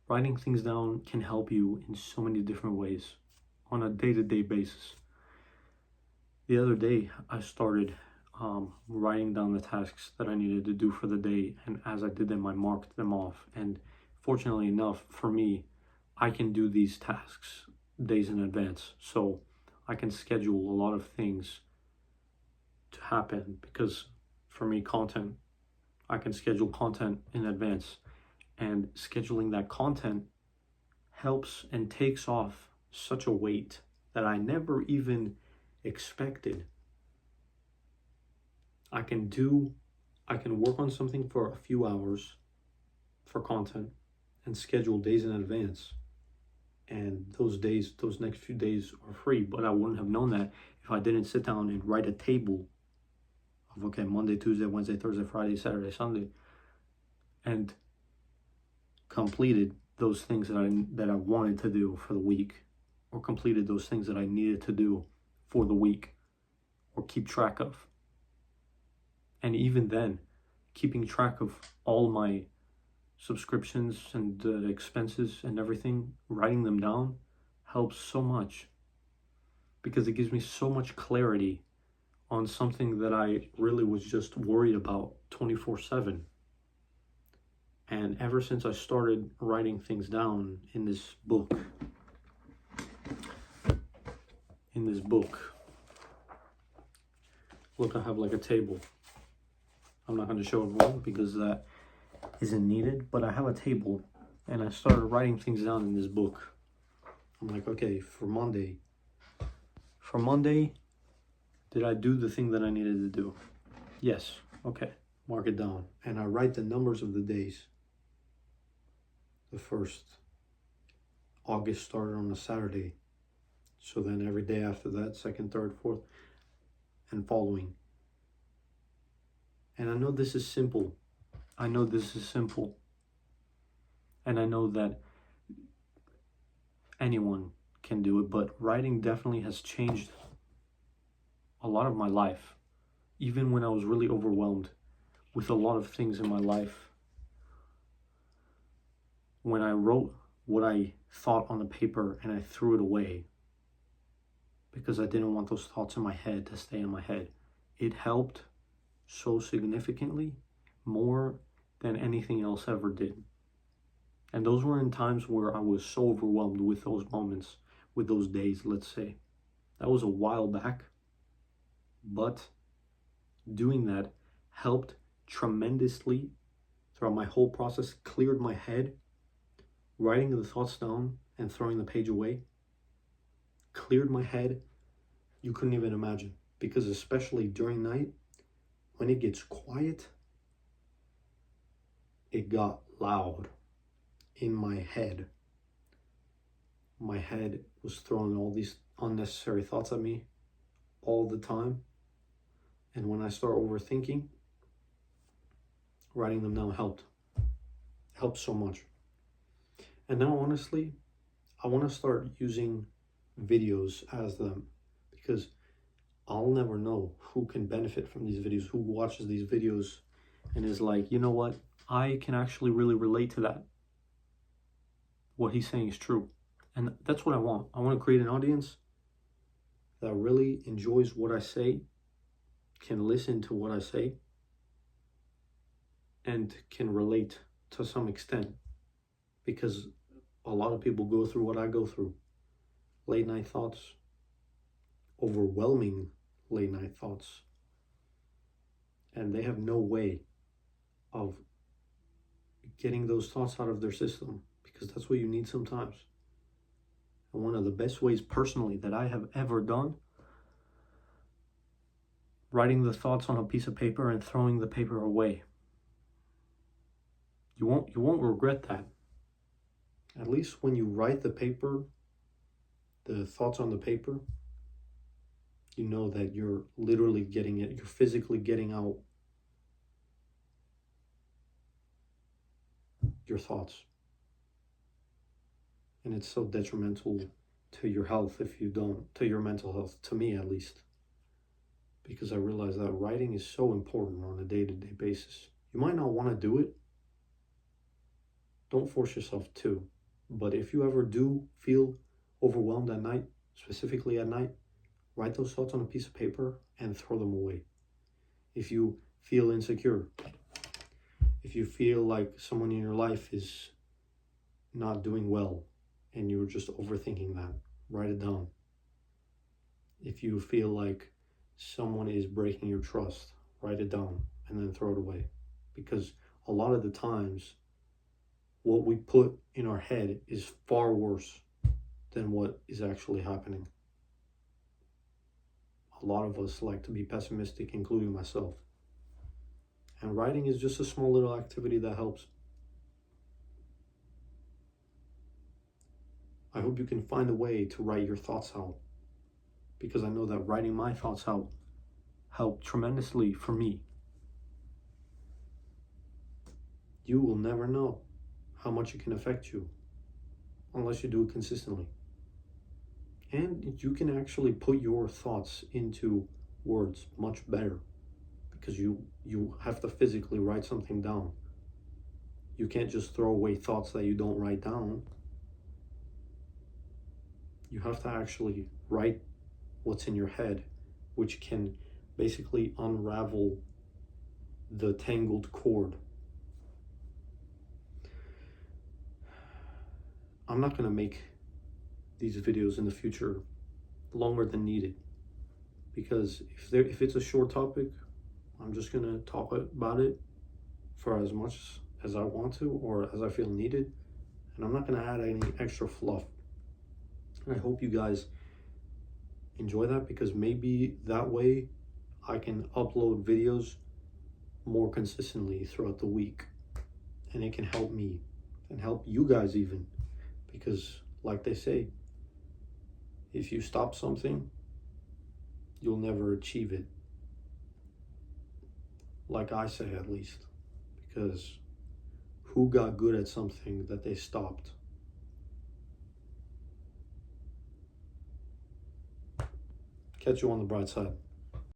Writing things down can help you in so many different ways on a day-to-day basis. The other day, I started writing down the tasks that I needed to do for the day, and as I did them, I marked them off. And fortunately enough, for me, I can do these tasks days in advance, so I can schedule a lot of things to happen because for me, I can schedule content in advance, and scheduling that content helps and takes off such a weight that I never even expected. I can work on something for a few hours for content and schedule days in advance. And those next few days are free, but I wouldn't have known that if I didn't sit down and write a table of, okay, Monday, Tuesday, Wednesday, Thursday, Friday, Saturday, Sunday, and completed those things that I wanted to do for the week, or completed those things that I needed to do for the week, or keep track of. And even then, keeping track of all my subscriptions and expenses and everything, writing them down helps so much, because it gives me so much clarity on something that I really was just worried about 24/7. And ever since I started writing things down in this book, look, I have like a table. I'm not going to show everyone because that isn't needed, but I have a table, and I started writing things down in this book. I'm like, okay, for Monday, did I do the thing that I needed to do? Yes. Okay, mark it down. And I write the numbers of the days. The first, August started on a Saturday. So then every day after that, second, third, fourth, and following. And I know this is simple. And I know that anyone can do it, but writing definitely has changed a lot of my life. Even when I was really overwhelmed with a lot of things in my life, when I wrote what I thought on the paper and I threw it away because I didn't want those thoughts in my head to stay in my head, it helped so significantly, more than anything else ever did. And those were in times where I was so overwhelmed with those moments, with those days, let's say. That was a while back, but doing that helped tremendously throughout my whole process, cleared my head. Writing the thoughts down and throwing the page away cleared my head. You couldn't even imagine, because especially during night, when it gets quiet, it got loud in my head. My head was throwing all these unnecessary thoughts at me all the time. And when I start overthinking, writing them down helped so much. And now, honestly, I want to start using videos as them, because I'll never know who can benefit from these videos, who watches these videos and is like, you know what, I can actually really relate to that. What he's saying is true. And that's what I want. I want to create an audience that really enjoys what I say, can listen to what I say, and can relate to some extent. Because a lot of people go through what I go through. Late night thoughts, overwhelming late night thoughts. And they have no way of getting those thoughts out of their system, because that's what you need sometimes. And one of the best ways personally that I have ever done, writing the thoughts on a piece of paper and throwing the paper away. You won't regret that. At least when you write the thoughts on the paper, you know that you're literally getting it, you're physically getting out your thoughts. And it's so detrimental to your health if you don't, to your mental health, to me at least. Because I realize that writing is so important on a day-to-day basis. You might not want to do it. Don't force yourself to. But if you ever do feel overwhelmed at night, specifically at night, write those thoughts on a piece of paper and throw them away. If you feel insecure, if you feel like someone in your life is not doing well and you're just overthinking that, write it down. If you feel like someone is breaking your trust, write it down and then throw it away. Because a lot of the times, what we put in our head is far worse than what is actually happening. A lot of us like to be pessimistic, including myself. And writing is just a small little activity that helps. I hope you can find a way to write your thoughts out, because I know that writing my thoughts out helped tremendously for me. You will never know how much it can affect you unless you do it consistently. And you can actually put your thoughts into words much better, because you have to physically write something down. You can't just throw away thoughts that you don't write down. You have to actually write what's in your head, which can basically unravel the tangled cord. I'm not going to make these videos in the future longer than needed, because if it's a short topic, I'm just going to talk about it for as much as I want to or as I feel needed, and I'm not going to add any extra fluff. And I hope you guys enjoy that, because maybe that way I can upload videos more consistently throughout the week, and it can help me and help you guys even, because like they say, if you stop something, you'll never achieve it. Like I say, at least, because who got good at something that they stopped? Catch you on the bright side.